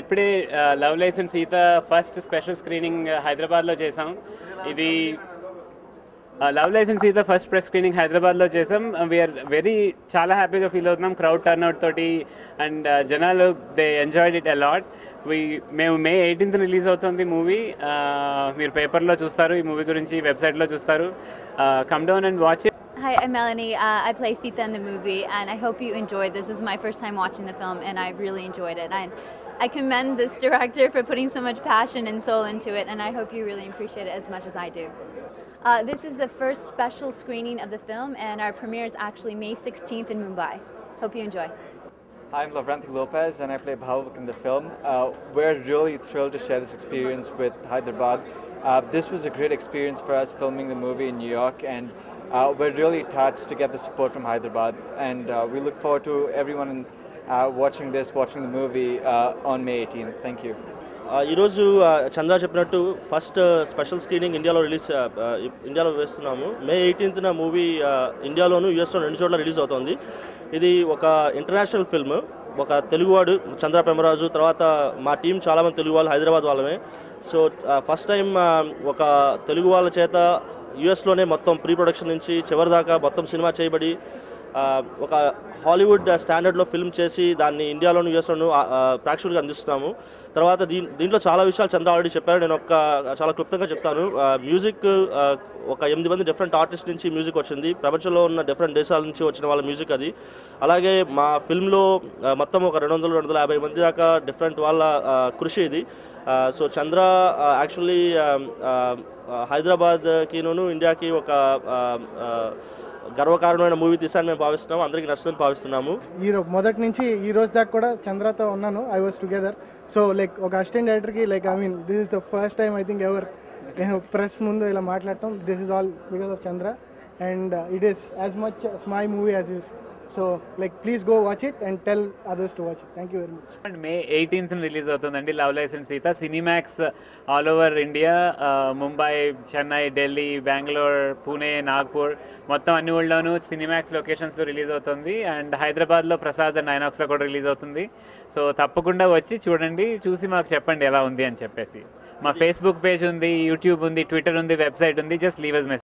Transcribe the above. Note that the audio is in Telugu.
ఇప్పుడే love licence Seetha first special screening హైదరాబాద్లో చేసాం. ఇది love licence Seetha first press screening హైదరాబాద్లో చేసాం. వీఆర్ చాలా హ్యాపీగా ఫీల్ అవుతున్నాం క్రౌడ్ టర్న్అవుట్ తోటి. అండ్ జనాలు దే ఎంజాయ్డ్ ఇట్ అలాట్. మేము May 18th రిలీజ్ అవుతుంది మూవీ. మీరు పేపర్లో చూస్తారు, ఈ మూవీ గురించి వెబ్సైట్లో చూస్తారు. Come down and watch it. Hi, I'm Melanie. I play Sita in the movie, and I hope you enjoyed this. This is my first time watching the film, and I really enjoyed it. And I commend this director for putting so much passion and soul into it, and I hope you really appreciate it as much as I do. This is the first special screening of the film, and our premiere is actually May 16th in Mumbai. Hope you enjoy. Hi, I'm Lavranthi Lopez, and I play Bhavik in the film. We're really thrilled to share this experience with Hyderabad. This was a great experience for us filming the movie in New York, and we're really touched to get the support from Hyderabad, and we look forward to everyone watching the movie on May 18th. Thank you. ఈరోజు చంద్ర చెప్పినట్టు ఫస్ట్ స్పెషల్ స్క్రీనింగ్ ఇండియాలో వేస్తున్నాము. May 18th మూవీ ఇండియాలోను యూఎస్లో 2 చోట్ల రిలీజ్ అవుతుంది. ఇది ఒక ఇంటర్నేషనల్ ఫిల్మ్. ఒక తెలుగువాడు చంద్ర పెమరాజు, తర్వాత మా టీం చాలామంది తెలుగు వాళ్ళు, హైదరాబాద్ వాళ్ళమే. సో ఫస్ట్ టైం ఒక తెలుగు వాళ్ళ చేత యూఎస్లోనే మొత్తం ప్రీ ప్రొడక్షన్ నుంచి చివరి దాకా మొత్తం సినిమా చేయబడి ఒక హాలీవుడ్ స్టాండర్డ్లో ఫిల్మ్ చేసి దాన్ని ఇండియాలోను యూఎస్లోను ప్రేక్షకులకు అందిస్తున్నాము. తర్వాత దీంట్లో చాలా విషయాలు చంద్ర ఆల్రెడీ చెప్పారు. నేను చాలా క్లుప్తంగా చెప్తాను. మ్యూజిక్ ఒక 8 మంది డిఫరెంట్ ఆర్టిస్ట్ నుంచి మ్యూజిక్ వచ్చింది. ప్రపంచంలో ఉన్న డిఫరెంట్ దేశాల నుంచి వచ్చిన వాళ్ళ మ్యూజిక్ అది. అలాగే మా ఫిల్మ్లో మొత్తం ఒక 200-250 మంది దాకా డిఫరెంట్ వాళ్ళ కృషి ఇది. సో చంద్ర యాక్చువల్లీ హైదరాబాద్కిను ఇండియాకి ఒక గర్వకారణమైన మూవీ తీసాన్ని మేము భావిస్తున్నాము. అందరికీ నచ్చుతుందని భావిస్తున్నాము. మొదటి నుంచి ఈ రోజు దాకా కూడా చంద్రతో ఉన్నాను. I was together. So like ఒక అసిస్టెంట్ డైరెక్టర్కి this is the first time I think ever press ముందు ఇలా మాట్లాడటం. This is all because of Chandra, and it is as much my movie as is. So please go watch it and tell others to watch it. Thank you very much. And May 18th release అవుతుందండి love licence Sita. Cinemas all over India, Mumbai, Chennai, Delhi, Bengaluru, Pune, Nagpur, మొత్తం అన్ని ఊళ్ళోనూ సినిమాక్స్ లొకేషన్స్లో రిలీజ్ అవుతుంది. అండ్ హైదరాబాద్లో ప్రసాద్ అండ్ ఐనాక్స్లో కూడా రిలీజ్ అవుతుంది. సో తప్పకుండా వచ్చి చూడండి, చూసి మాకు చెప్పండి ఎలా ఉంది అని చెప్పేసి. మా ఫేస్బుక్ పేజ్ ఉంది, యూట్యూబ్ ఉంది, ట్విట్టర్ ఉంది, వెబ్సైట్ ఉంది. Just leave us message.